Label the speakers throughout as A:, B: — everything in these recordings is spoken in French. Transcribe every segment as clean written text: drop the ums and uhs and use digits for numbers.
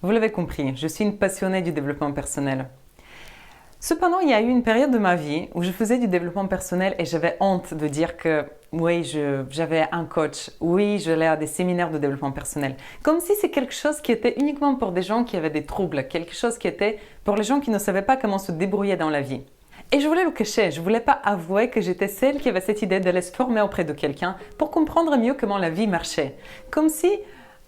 A: Vous l'avez compris, je suis une passionnée du développement personnel. Cependant, il y a eu une période de ma vie où je faisais du développement personnel et j'avais honte de dire que oui, j'avais un coach, oui, j'allais à des séminaires de développement personnel. Comme si c'est quelque chose qui était uniquement pour des gens qui avaient des troubles, quelque chose qui était pour les gens qui ne savaient pas comment se débrouiller dans la vie. Et je voulais le cacher, je ne voulais pas avouer que j'étais celle qui avait cette idée d'aller se former auprès de quelqu'un pour comprendre mieux comment la vie marchait. Comme si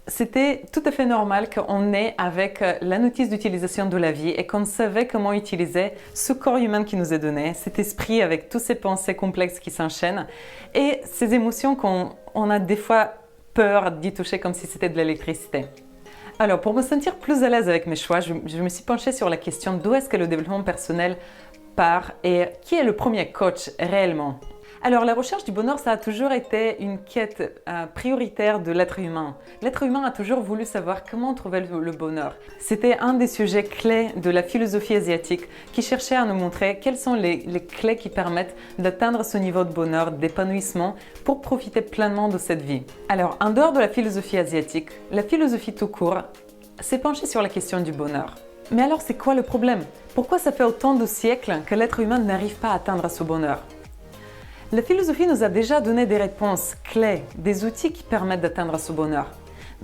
A: c'était tout à fait normal qu'on ait avec la notice d'utilisation de la vie et qu'on savait comment utiliser ce corps humain qui nous est donné, cet esprit avec toutes ces pensées complexes qui s'enchaînent et ces émotions qu'on a des fois peur d'y toucher comme si c'était de l'électricité. Alors, pour me sentir plus à l'aise avec mes choix, je me suis penchée sur la question d'où est-ce que le développement personnel part et qui est le premier coach réellement. Alors, la recherche du bonheur, ça a toujours été une quête prioritaire de l'être humain. L'être humain a toujours voulu savoir comment trouver le bonheur. C'était un des sujets clés de la philosophie asiatique qui cherchait à nous montrer quelles sont les clés qui permettent d'atteindre ce niveau de bonheur, d'épanouissement pour profiter pleinement de cette vie. Alors, en dehors de la philosophie asiatique, la philosophie tout court s'est penchée sur la question du bonheur. Mais alors, c'est quoi le problème? Pourquoi ça fait autant de siècles que l'être humain n'arrive pas à atteindre ce bonheur? La philosophie nous a déjà donné des réponses clés, des outils qui permettent d'atteindre ce bonheur.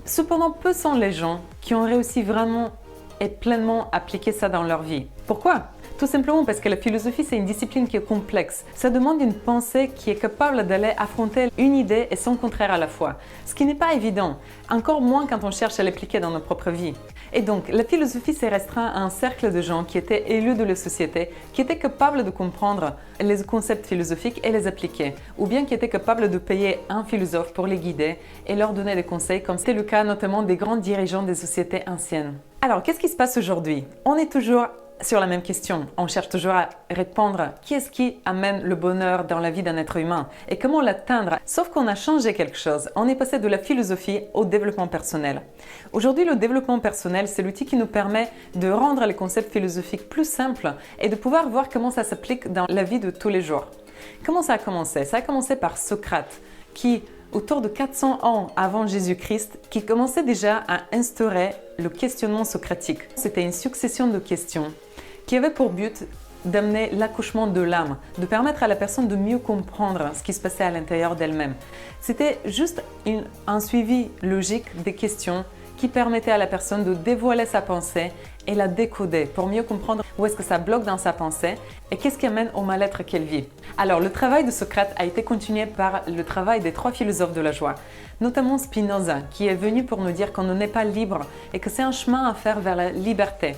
A: Cependant, peu sont les gens qui ont réussi vraiment et pleinement à appliquer ça dans leur vie. Pourquoi? Tout simplement parce que la philosophie, c'est une discipline qui est complexe. Ça demande une pensée qui est capable d'aller affronter une idée et son contraire à la fois, ce qui n'est pas évident, encore moins quand on cherche à l'appliquer dans notre propre vie. Et donc, la philosophie s'est restreinte à un cercle de gens qui étaient élus de la société, qui étaient capables de comprendre les concepts philosophiques et les appliquer, ou bien qui étaient capables de payer un philosophe pour les guider et leur donner des conseils, comme c'était le cas notamment des grands dirigeants des sociétés anciennes. Alors, qu'est-ce qui se passe aujourd'hui? On est toujours sur la même question. On cherche toujours à répondre qui est-ce qui amène le bonheur dans la vie d'un être humain et comment l'atteindre. Sauf qu'on a changé quelque chose. On est passé de la philosophie au développement personnel. Aujourd'hui, le développement personnel, c'est l'outil qui nous permet de rendre les concepts philosophiques plus simples et de pouvoir voir comment ça s'applique dans la vie de tous les jours. Comment ça a commencé? Ça a commencé par Socrate qui, autour de 400 ans avant Jésus-Christ, qui commençait déjà à instaurer le questionnement socratique. C'était une succession de questions qui avait pour but d'amener l'accouchement de l'âme, de permettre à la personne de mieux comprendre ce qui se passait à l'intérieur d'elle-même. C'était juste un suivi logique des questions qui permettait à la personne de dévoiler sa pensée et la décoder pour mieux comprendre où est-ce que ça bloque dans sa pensée et qu'est-ce qui amène au mal-être qu'elle vit. Alors, le travail de Socrate a été continué par le travail des 3 philosophes de la joie, notamment Spinoza, qui est venu pour nous dire qu'on n'est pas libre et que c'est un chemin à faire vers la liberté.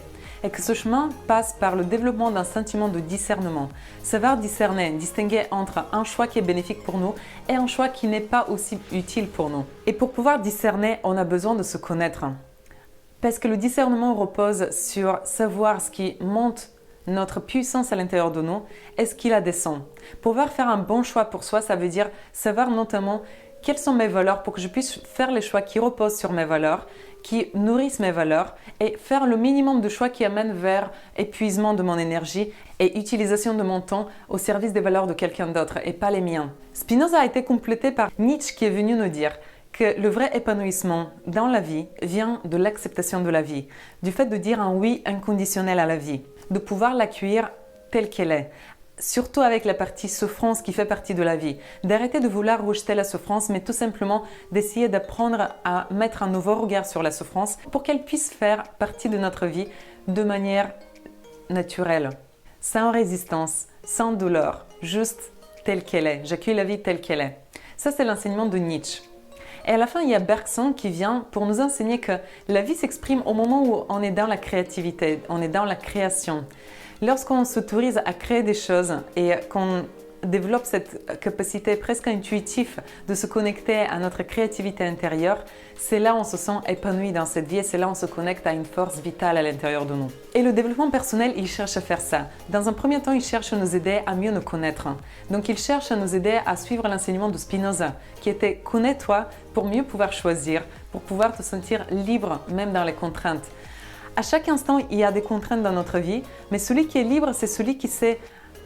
A: Et que ce chemin passe par le développement d'un sentiment de discernement. Savoir discerner, distinguer entre un choix qui est bénéfique pour nous et un choix qui n'est pas aussi utile pour nous. Et pour pouvoir discerner, on a besoin de se connaître. Parce que le discernement repose sur savoir ce qui monte notre puissance à l'intérieur de nous et ce qui la descend. Pouvoir faire un bon choix pour soi, ça veut dire savoir notamment quelles sont mes valeurs pour que je puisse faire les choix qui reposent sur mes valeurs, qui nourrissent mes valeurs et faire le minimum de choix qui amènent vers épuisement de mon énergie et utilisation de mon temps au service des valeurs de quelqu'un d'autre et pas les miens. Spinoza a été complété par Nietzsche qui est venu nous dire que le vrai épanouissement dans la vie vient de l'acceptation de la vie, du fait de dire un oui inconditionnel à la vie, de pouvoir l'accueillir telle qu'elle est. Surtout avec la partie souffrance qui fait partie de la vie, d'arrêter de vouloir rejeter la souffrance, mais tout simplement d'essayer d'apprendre à mettre un nouveau regard sur la souffrance pour qu'elle puisse faire partie de notre vie de manière naturelle, sans résistance, sans douleur, juste telle qu'elle est. J'accueille la vie telle qu'elle est. Ça, c'est l'enseignement de Nietzsche. Et à la fin, il y a Bergson qui vient pour nous enseigner que la vie s'exprime au moment où on est dans la créativité, on est dans la création. Lorsqu'on s'autorise à créer des choses et qu'on développe cette capacité presque intuitive de se connecter à notre créativité intérieure, c'est là où on se sent épanoui dans cette vie et c'est là où on se connecte à une force vitale à l'intérieur de nous. Et le développement personnel, il cherche à faire ça. Dans un premier temps, il cherche à nous aider à mieux nous connaître. Donc, il cherche à nous aider à suivre l'enseignement de Spinoza, qui était « connais-toi pour mieux pouvoir choisir, pour pouvoir te sentir libre même dans les contraintes ». À chaque instant, il y a des contraintes dans notre vie, mais celui qui est libre, c'est celui qui sait,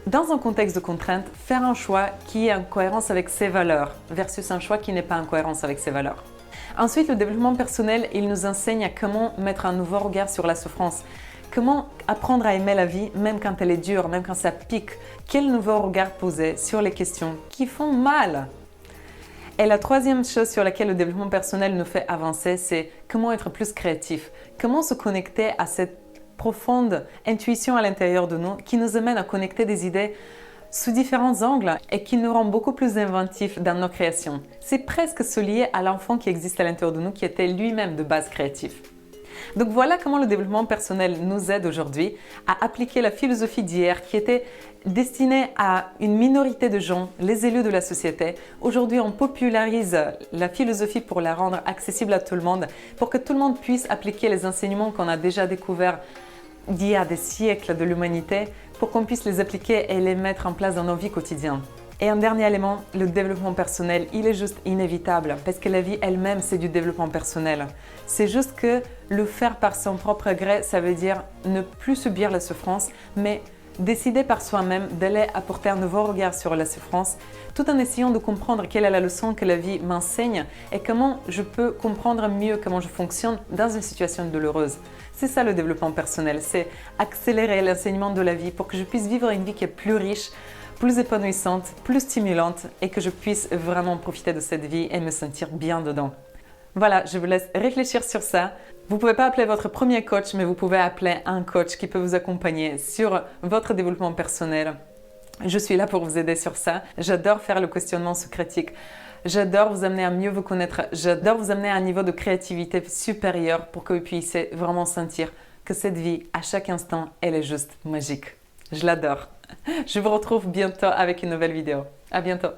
A: dans un contexte de contraintes, faire un choix qui est en cohérence avec ses valeurs versus un choix qui n'est pas en cohérence avec ses valeurs. Ensuite, le développement personnel, il nous enseigne à comment mettre un nouveau regard sur la souffrance. Comment apprendre à aimer la vie, même quand elle est dure, même quand ça pique. Quel nouveau regard poser sur les questions qui font mal. Et la troisième chose sur laquelle le développement personnel nous fait avancer, c'est comment être plus créatif. Comment se connecter à cette profonde intuition à l'intérieur de nous qui nous amène à connecter des idées sous différents angles et qui nous rend beaucoup plus inventifs dans nos créations. C'est presque se lier à l'enfant qui existe à l'intérieur de nous qui était lui-même de base créatif. Donc voilà comment le développement personnel nous aide aujourd'hui à appliquer la philosophie d'hier qui était destinée à une minorité de gens, les élus de la société. Aujourd'hui, on popularise la philosophie pour la rendre accessible à tout le monde, pour que tout le monde puisse appliquer les enseignements qu'on a déjà découverts d'il y a des siècles de l'humanité, pour qu'on puisse les appliquer et les mettre en place dans nos vies quotidiennes. Et un dernier élément, le développement personnel, il est juste inévitable parce que la vie elle-même, c'est du développement personnel. C'est juste que le faire par son propre gré, ça veut dire ne plus subir la souffrance, mais décider par soi-même d'aller apporter un nouveau regard sur la souffrance, tout en essayant de comprendre quelle est la leçon que la vie m'enseigne et comment je peux comprendre mieux comment je fonctionne dans une situation douloureuse. C'est ça le développement personnel, c'est accélérer l'enseignement de la vie pour que je puisse vivre une vie qui est plus riche, plus épanouissante, plus stimulante et que je puisse vraiment profiter de cette vie et me sentir bien dedans. Voilà, je vous laisse réfléchir sur ça. Vous ne pouvez pas appeler votre premier coach, mais vous pouvez appeler un coach qui peut vous accompagner sur votre développement personnel. Je suis là pour vous aider sur ça. J'adore faire le questionnement socratique. J'adore vous amener à mieux vous connaître. J'adore vous amener à un niveau de créativité supérieur pour que vous puissiez vraiment sentir que cette vie, à chaque instant, elle est juste magique. Je l'adore. Je vous retrouve bientôt avec une nouvelle vidéo. À bientôt.